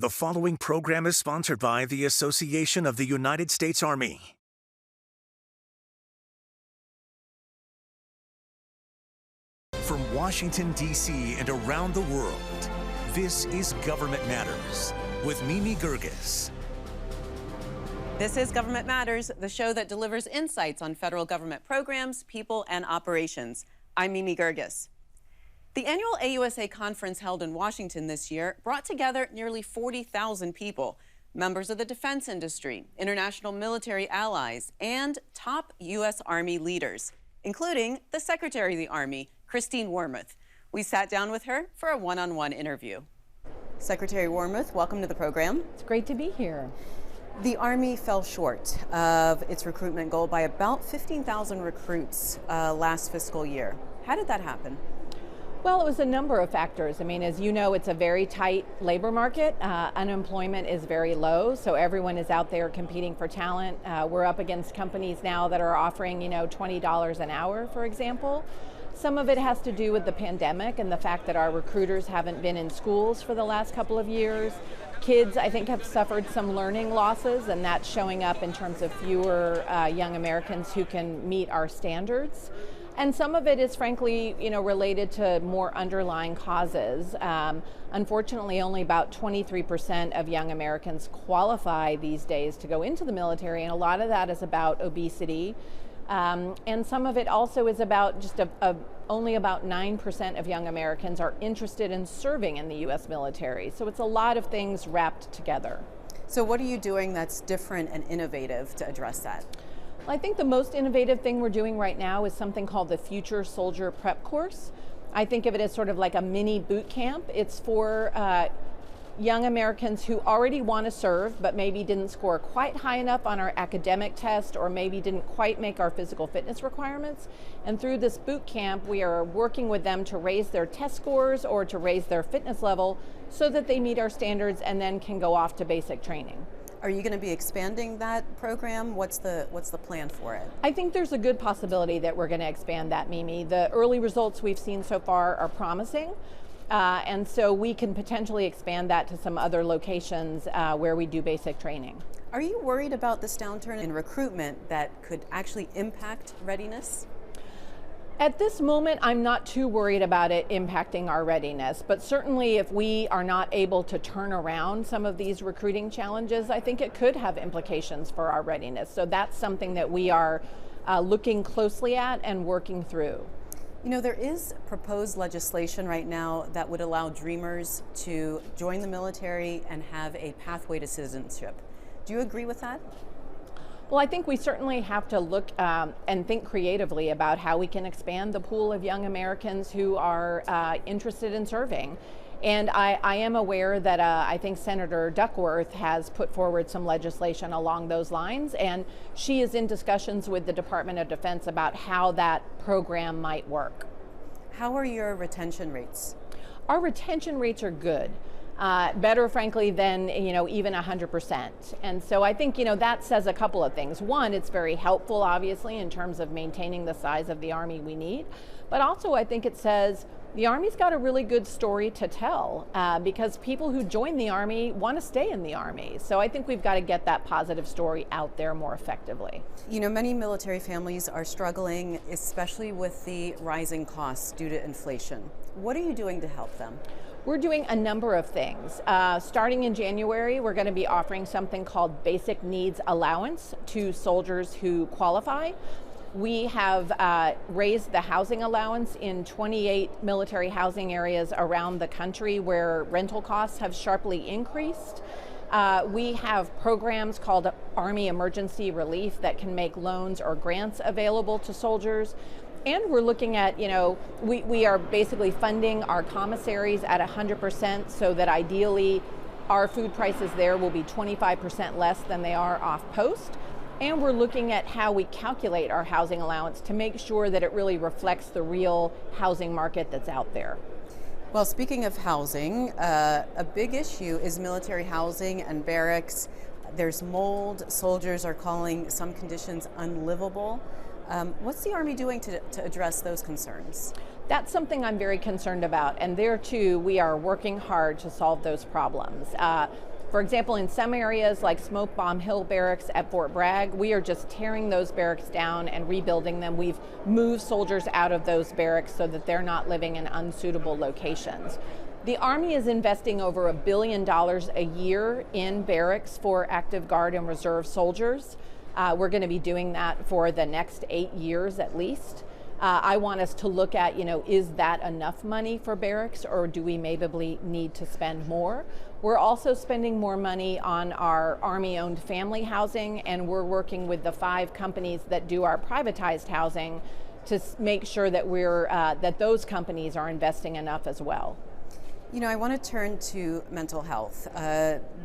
The following program is sponsored by the Association of the United States Army. From Washington, D.C. and around the world, this is Government Matters with Mimi Geerges. This is Government Matters, the show that delivers insights on federal government programs, people, and operations. I'm Mimi Geerges. The annual AUSA conference held in Washington this year brought together nearly 40,000 people, members of the defense industry, international military allies, and top U.S. Army leaders, including the Secretary of the Army, Christine Wormuth. We sat down with her for a one-on-one interview. Secretary Wormuth, welcome to the program. It's great to be here. The Army fell short of its recruitment goal by about 15,000 recruits last fiscal year. How did that happen? Well, it was a number of factors. I mean, as you know, it's a very tight labor market. Unemployment is very low, so everyone is out there competing for talent. We're up against companies now that are offering, $20 an hour, for example. Some of it has to do with the pandemic and the fact that our recruiters haven't been in schools for the last couple of years. Kids, I think, have suffered some learning losses, and that's showing up in terms of fewer young Americans who can meet our standards. And some of it is, frankly, related to more underlying causes. Unfortunately, only about 23% of young Americans qualify these days to go into the military, and a lot of that is about obesity. And some of it also is about just only about 9% of young Americans are interested in serving in the U.S. military. So it's a lot of things wrapped together. So what are you doing that's different and innovative to address that? I think the most innovative thing we're doing right now is something called the Future Soldier Prep Course. I think of it as sort of like a mini boot camp. It's for young Americans who already want to serve but maybe didn't score quite high enough on our academic test or maybe didn't quite make our physical fitness requirements. And through this boot camp, we are working with them to raise their test scores or to raise their fitness level so that they meet our standards and then can go off to basic training. Are you going to be expanding that program? What's the plan for it? I think there's a good possibility that we're going to expand that, Mimi. The early results we've seen so far are promising, and so we can potentially expand that to some other locations where we do basic training. Are you worried about this downturn in recruitment that could actually impact readiness? At this moment, I'm not too worried about it impacting our readiness, but certainly if we are not able to turn around some of these recruiting challenges, I think it could have implications for our readiness. So that's something that we are looking closely at and working through. There is proposed legislation right now that would allow Dreamers to join the military and have a pathway to citizenship. Do you agree with that? Well, I think we certainly have to look and think creatively about how we can expand the pool of young Americans who are interested in serving. And I am aware that I think Senator Duckworth has put forward some legislation along those lines, and she is in discussions with the Department of Defense about how that program might work. How are your retention rates? Our retention rates are good. Better, frankly, than even 100%. And so I think that says a couple of things. One, it's very helpful, obviously, in terms of maintaining the size of the Army we need. But also, I think it says the Army's got a really good story to tell because people who join the Army want to stay in the Army. So I think we've got to get that positive story out there more effectively. Many military families are struggling, especially with the rising costs due to inflation. What are you doing to help them? We're doing a number of things. Starting in January, we're going to be offering something called Basic Needs Allowance to soldiers who qualify. We have raised the housing allowance in 28 military housing areas around the country where rental costs have sharply increased. We have programs called Army Emergency Relief that can make loans or grants available to soldiers. And we're looking at, we are basically funding our commissaries at 100% so that ideally our food prices there will be 25% less than they are off post. And we're looking at how we calculate our housing allowance to make sure that it really reflects the real housing market that's out there. Well, speaking of housing, a big issue is military housing and barracks. There's mold. Soldiers are calling some conditions unlivable. What's the Army doing to address those concerns? That's something I'm very concerned about, and there too we are working hard to solve those problems. For example, in some areas like Smoke Bomb Hill Barracks at Fort Bragg, we are just tearing those barracks down and rebuilding them. We've moved soldiers out of those barracks so that they're not living in unsuitable locations. The Army is investing over $1 billion a year in barracks for active guard and reserve soldiers. We're going to be doing that for the next 8 years at least. I want us to look at, is that enough money for barracks, or do we maybe need to spend more? We're also spending more money on our Army-owned family housing, and we're working with the 5 companies that do our privatized housing to make sure that that those companies are investing enough as well. I want to turn to mental health.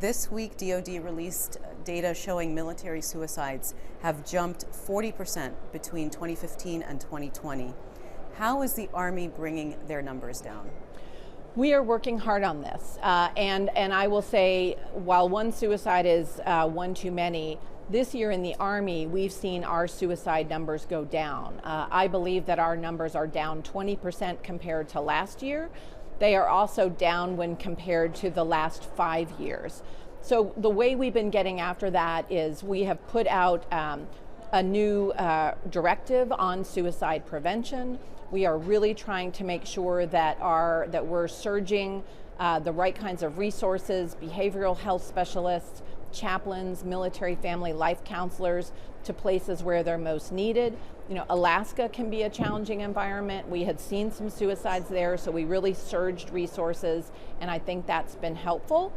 This week, DoD released data showing military suicides have jumped 40% between 2015 and 2020. How is the Army bringing their numbers down? We are working hard on this, and I will say, while one suicide is one too many, this year in the Army, we've seen our suicide numbers go down. I believe that our numbers are down 20% compared to last year. They are also down when compared to the last 5 years. So the way we've been getting after that is we have put out a new directive on suicide prevention. We are really trying to make sure that we're surging the right kinds of resources, behavioral health specialists, chaplains, military family life counselors to places where they're most needed. Alaska can be a challenging environment. We had seen some suicides there, so we really surged resources, and I think that's been helpful.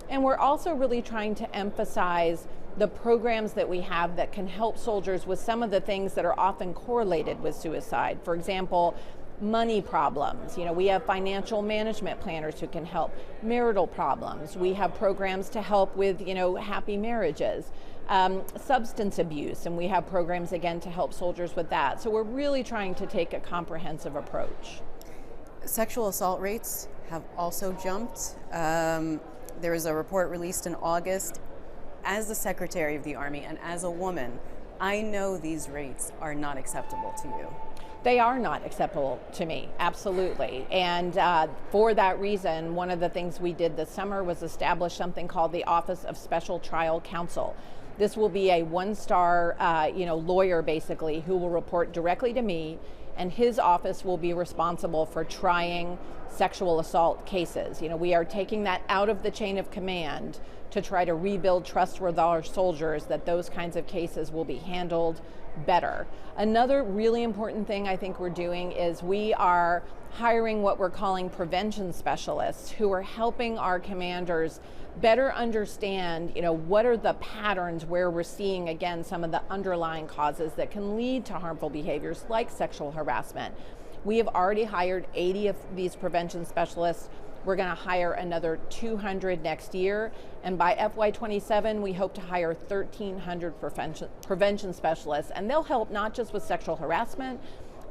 And we're also really trying to emphasize the programs that we have that can help soldiers with some of the things that are often correlated with suicide. For example, money problems. We have financial management planners who can help. Marital problems. We have programs to help with, happy marriages. Substance abuse, and we have programs again to help soldiers with that. So we're really trying to take a comprehensive approach. Sexual assault rates have also jumped. There was a report released in August. As the Secretary of the Army and as a woman, I know these rates are not acceptable to you. They are not acceptable to me, absolutely. And for that reason, one of the things we did this summer was establish something called the Office of Special Trial Counsel. This will be a one-star lawyer, basically, who will report directly to me, and his office will be responsible for trying sexual assault cases. We are taking that out of the chain of command to try to rebuild trust with our soldiers that those kinds of cases will be handled better. Another really important thing I think we're doing is we are hiring what we're calling prevention specialists who are helping our commanders better understand, what are the patterns where we're seeing, again, some of the underlying causes that can lead to harmful behaviors like sexual harassment. We have already hired 80 of these prevention specialists. We're going to hire another 200 next year, and by FY27 we hope to hire 1,300 prevention specialists, and they'll help not just with sexual harassment,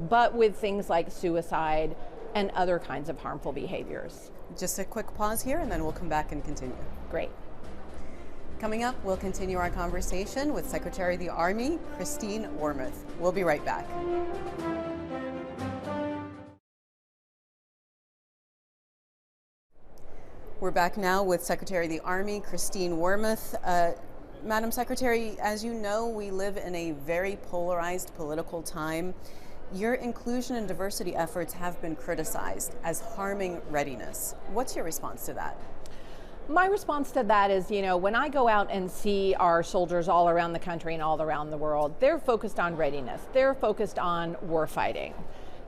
but with things like suicide and other kinds of harmful behaviors. Just a quick pause here, and then we'll come back and continue. Great. Coming up, we'll continue our conversation with Secretary of the Army, Christine Wormuth. We'll be right back. We're back now with Secretary of the Army, Christine Wormuth. Madam Secretary, as you know, we live in a very polarized political time. Your inclusion and diversity efforts have been criticized as harming readiness. What's your response to that? My response to that is, when I go out and see our soldiers all around the country and all around the world, they're focused on readiness. They're focused on warfighting.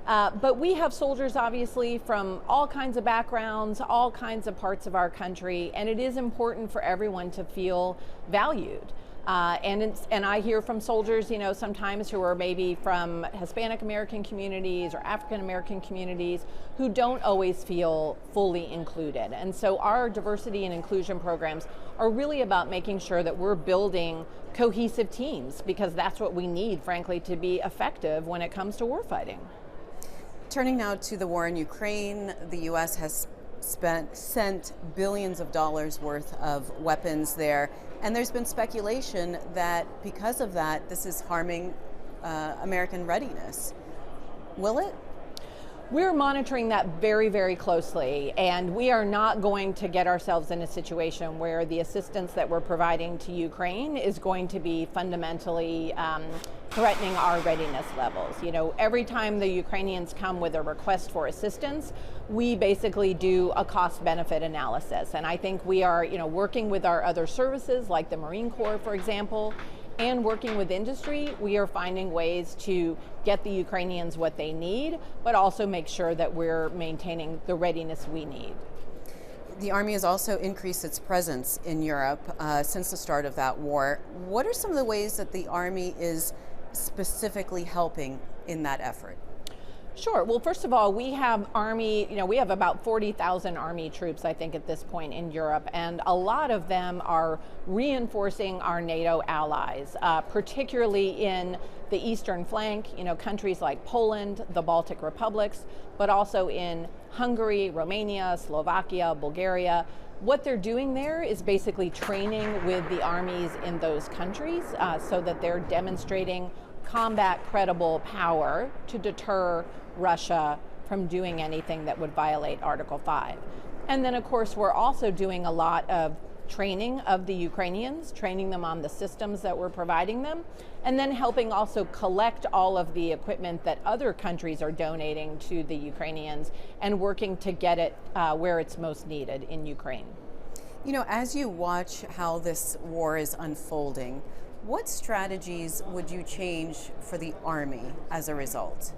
But we have soldiers, obviously, from all kinds of backgrounds, all kinds of parts of our country, and it is important for everyone to feel valued. And I hear from soldiers, sometimes who are maybe from Hispanic American communities or African American communities who don't always feel fully included. And so our diversity and inclusion programs are really about making sure that we're building cohesive teams, because that's what we need, frankly, to be effective when it comes to warfighting. Turning now to the war in Ukraine, the U.S. has sent billions of dollars worth of weapons there, and there's been speculation that because of that, this is harming American readiness. Will it? We're monitoring that very, very closely, and we are not going to get ourselves in a situation where the assistance that we're providing to Ukraine is going to be fundamentally threatening our readiness levels. You know, every time the Ukrainians come with a request for assistance, we basically do a cost-benefit analysis, and I think we are, working with our other services, like the Marine Corps, for example, and working with industry, we are finding ways to get the Ukrainians what they need, but also make sure that we're maintaining the readiness we need. The Army has also increased its presence in Europe since the start of that war. What are some of the ways that the Army is specifically helping in that effort? Sure. Well, first of all, we have Army, we have about 40,000 Army troops, I think, at this point in Europe, and a lot of them are reinforcing our NATO allies, particularly in the eastern flank, countries like Poland, the Baltic republics, but also in Hungary, Romania, Slovakia, Bulgaria. What they're doing there is basically training with the armies in those countries so that they're demonstrating combat credible power to deter Russia from doing anything that would violate Article 5. And then, of course, we're also doing a lot of training of the Ukrainians, training them on the systems that we're providing them, and then helping also collect all of the equipment that other countries are donating to the Ukrainians and working to get it where it's most needed in Ukraine. As you watch how this war is unfolding, what strategies would you change for the Army as a result?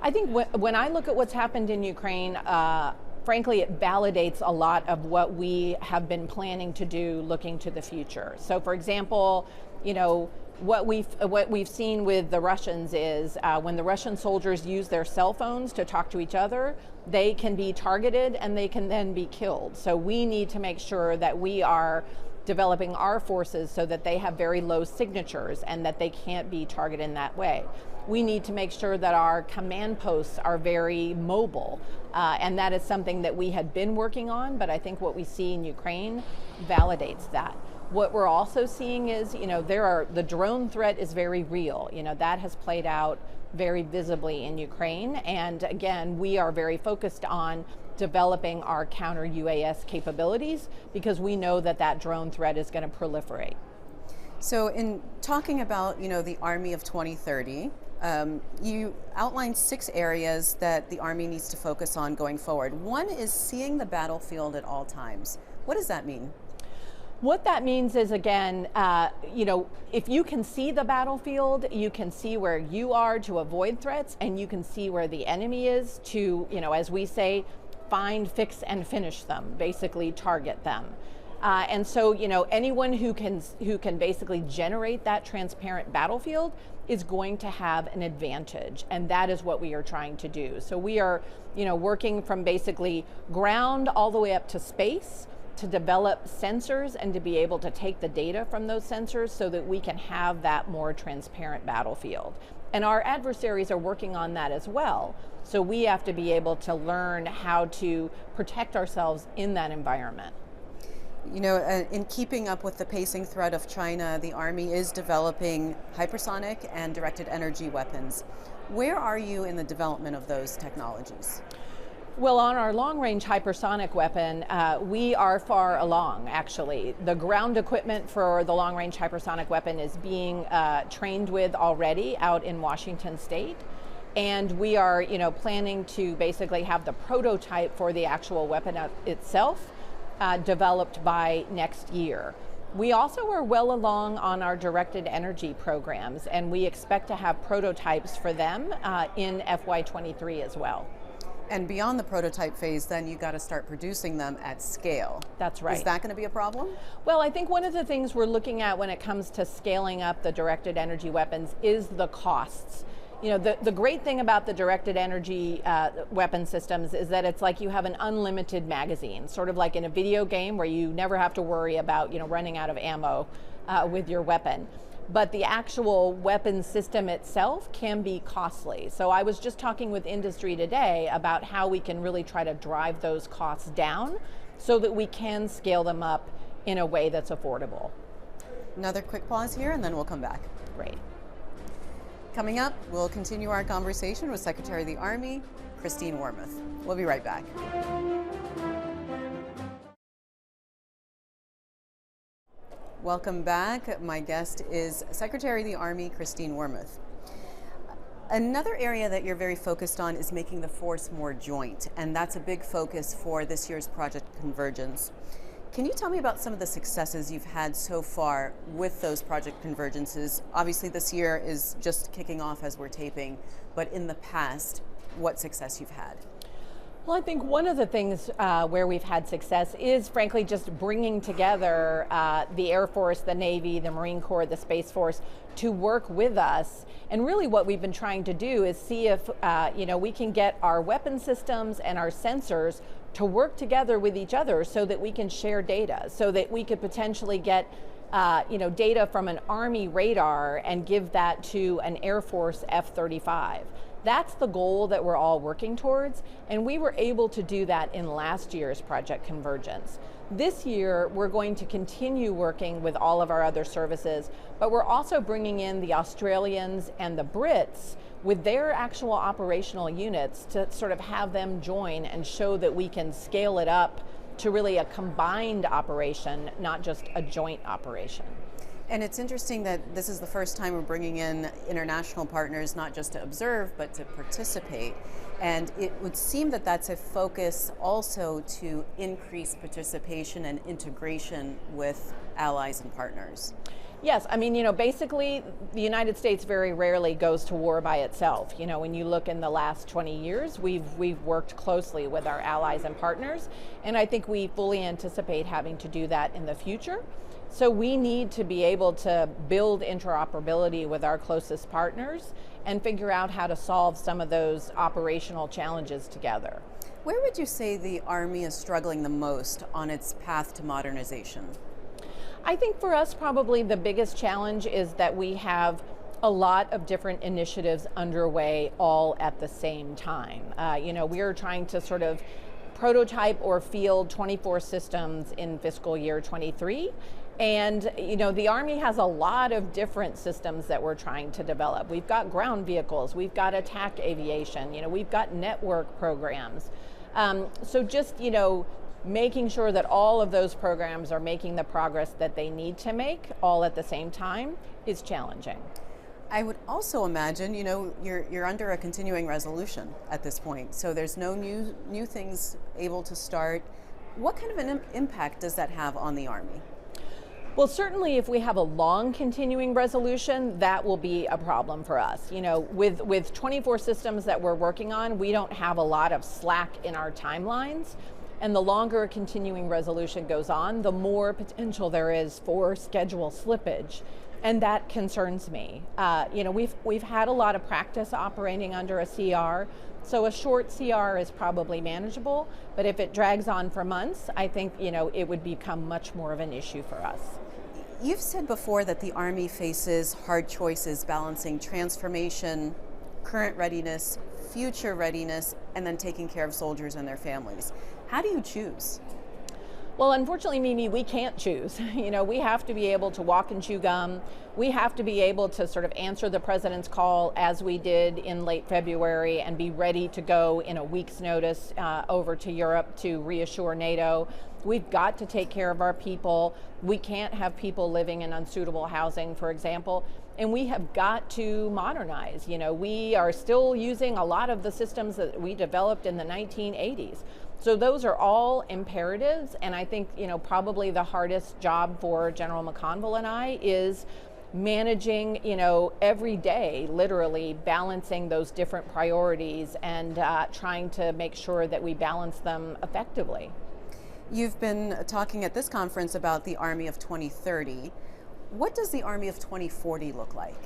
I think when I look at what's happened in Ukraine, frankly, it validates a lot of what we have been planning to do looking to the future. So, for example, what we've seen with the Russians is when the Russian soldiers use their cell phones to talk to each other, they can be targeted and they can then be killed. So we need to make sure that we are developing our forces so that they have very low signatures and that they can't be targeted in that way. We need to make sure that our command posts are very mobile, and that is something that we had been working on, but I think what we see in Ukraine validates that. What we're also seeing is, the drone threat is very real. That has played out very visibly in Ukraine, and again, we are very focused on developing our counter UAS capabilities because we know that drone threat is going to proliferate. So in talking about, the Army of 2030, you outlined 6 areas that the Army needs to focus on going forward. One is seeing the battlefield at all times. What does that mean? What that means is, again, if you can see the battlefield, you can see where you are to avoid threats, and you can see where the enemy is to, as we say, find, fix, and finish them, basically target them. And so, anyone who can basically generate that transparent battlefield is going to have an advantage, and that is what we are trying to do. So we are, working from basically ground all the way up to space to develop sensors and to be able to take the data from those sensors so that we can have that more transparent battlefield. And our adversaries are working on that as well. So we have to be able to learn how to protect ourselves in that environment. In keeping up with the pacing threat of China, the Army is developing hypersonic and directed energy weapons. Where are you in the development of those technologies? Well, on our long-range hypersonic weapon, we are far along, actually. The ground equipment for the long-range hypersonic weapon is being trained with already out in Washington State. And we are, planning to basically have the prototype for the actual weapon itself developed by next year. We also are well along on our directed energy programs, and we expect to have prototypes for them in FY23 as well. And beyond the prototype phase, then you got to start producing them at scale. That's right. Is that going to be a problem? Well, I think one of the things we're looking at when it comes to scaling up the directed energy weapons is the costs. The great thing about the directed energy weapon systems is that it's like you have an unlimited magazine, sort of like in a video game where you never have to worry about, running out of ammo with your weapon. But the actual weapon system itself can be costly. So I was just talking with industry today about how we can really try to drive those costs down so that we can scale them up in a way that's affordable. Another quick pause here and then we'll come back. Great. Coming up, we'll continue our conversation with Secretary of the Army, Christine Wormuth. We'll be right back. Welcome back. My guest is Secretary of the Army, Christine Wormuth. Another area that you're very focused on is making the force more joint, and that's a big focus for this year's Project Convergence. Can you tell me about some of the successes you've had so far with those Project Convergences? Obviously this year is just kicking off as we're taping, but in the past, what success you've had? Well, I think one of the things where we've had success is, frankly, just bringing together the Air Force, the Navy, the Marine Corps, the Space Force to work with us. And really what we've been trying to do is see if we can get our weapon systems and our sensors to work together with each other so that we can share data, so that we could potentially get data from an Army radar and give that to an Air Force F-35. That's the goal that we're all working towards, and we were able to do that in last year's Project Convergence. This year, we're going to continue working with all of our other services, but we're also bringing in the Australians and the Brits with their actual operational units to sort of have them join and show that we can scale it up to really a combined operation, not just a joint operation. And it's interesting that this is the first time we're bringing in international partners, not just to observe, but to participate. And it would seem that that's a focus also to increase participation and integration with allies and partners. Yes, I mean, basically the United States very rarely goes to war by itself. When you look in the last 20 years, we've worked closely with our allies and partners, and I think we fully anticipate having to do that in the future. So we need to be able to build interoperability with our closest partners and figure out how to solve some of those operational challenges together. Where would you say the Army is struggling the most on its path to modernization? I think for us, probably the biggest challenge is that we have a lot of different initiatives underway all at the same time. We are trying to sort of prototype or field 24 systems in fiscal year 23. And the Army has a lot of different systems that we're trying to develop. We've got ground vehicles, we've got attack aviation, we've got network programs. So just making sure that all of those programs are making the progress that they need to make all at the same time is challenging. I would also imagine, you're under a continuing resolution at this point, so there's no new things able to start. What kind of an impact does that have on the Army? Well, certainly if we have a long continuing resolution, that will be a problem for us. With 24 systems that we're working on, we don't have a lot of slack in our timelines. And the longer a continuing resolution goes on, the more potential there is for schedule slippage. And that concerns me. We've had a lot of practice operating under a CR, so a short CR is probably manageable, but if it drags on for months, I think it would become much more of an issue for us. You've said before that the Army faces hard choices balancing transformation, current readiness, future readiness, and then taking care of soldiers and their families. How do you choose? Well, unfortunately, Mimi, we can't choose. We have to be able to walk and chew gum. We have to be able to sort of answer the president's call as we did in late February and be ready to go in a week's notice over to Europe to reassure NATO. We've got to take care of our people. We can't have people living in unsuitable housing, for example. And we have got to modernize. We are still using a lot of the systems that we developed in the 1980s. So those are all imperatives, and I think probably the hardest job for General McConville and I is managing every day, literally balancing those different priorities and trying to make sure that we balance them effectively. You've been talking at this conference about the Army of 2030. What does the Army of 2040 look like?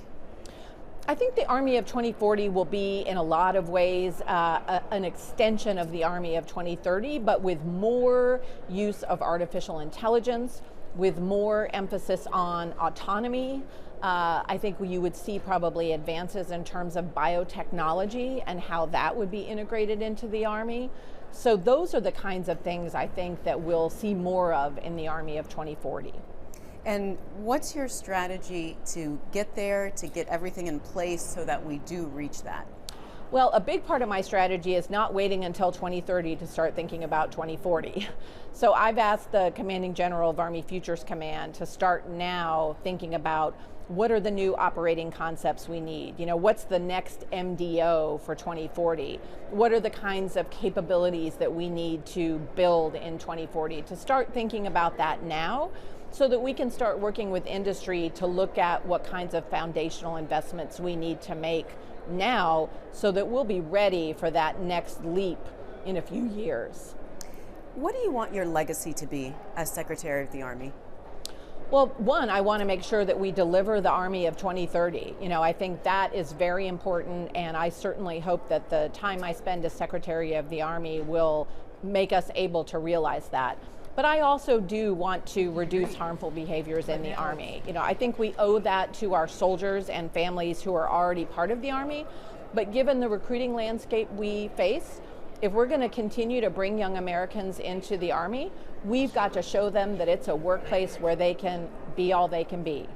I think the Army of 2040 will be, in a lot of ways, an extension of the Army of 2030, but with more use of artificial intelligence, with more emphasis on autonomy. I think you would see probably advances in terms of biotechnology and how that would be integrated into the Army. So those are the kinds of things I think that we'll see more of in the Army of 2040. And what's your strategy to get there, to get everything in place so that we do reach that? Well, a big part of my strategy is not waiting until 2030 to start thinking about 2040. So I've asked the Commanding General of Army Futures Command to start now thinking about what are the new operating concepts we need? What's the next MDO for 2040? What are the kinds of capabilities that we need to build in 2040? To start thinking about that now so that we can start working with industry to look at what kinds of foundational investments we need to make now so that we'll be ready for that next leap in a few years. What do you want your legacy to be as Secretary of the Army? Well, one, I want to make sure that we deliver the Army of 2030. I think that is very important, and I certainly hope that the time I spend as Secretary of the Army will make us able to realize that. But I also do want to reduce harmful behaviors in the Army. I think we owe that to our soldiers and families who are already part of the Army. But given the recruiting landscape we face, if we're going to continue to bring young Americans into the Army, we've got to show them that it's a workplace where they can be all they can be.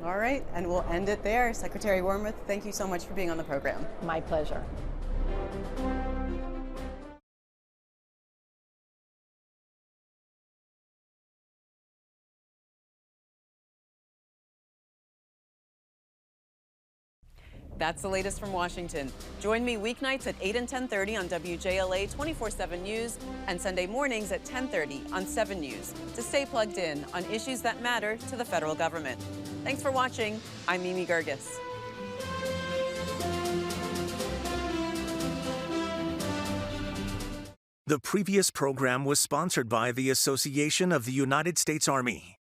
All right, and we'll end it there. Secretary Wormuth, thank you so much for being on the program. My pleasure. That's the latest from Washington. Join me weeknights at 8 and 10:30 on WJLA 24/7 News and Sunday mornings at 10:30 on 7 News to stay plugged in on issues that matter to the federal government. Thanks for watching. I'm Mimi Geerges. The previous program was sponsored by the Association of the United States Army.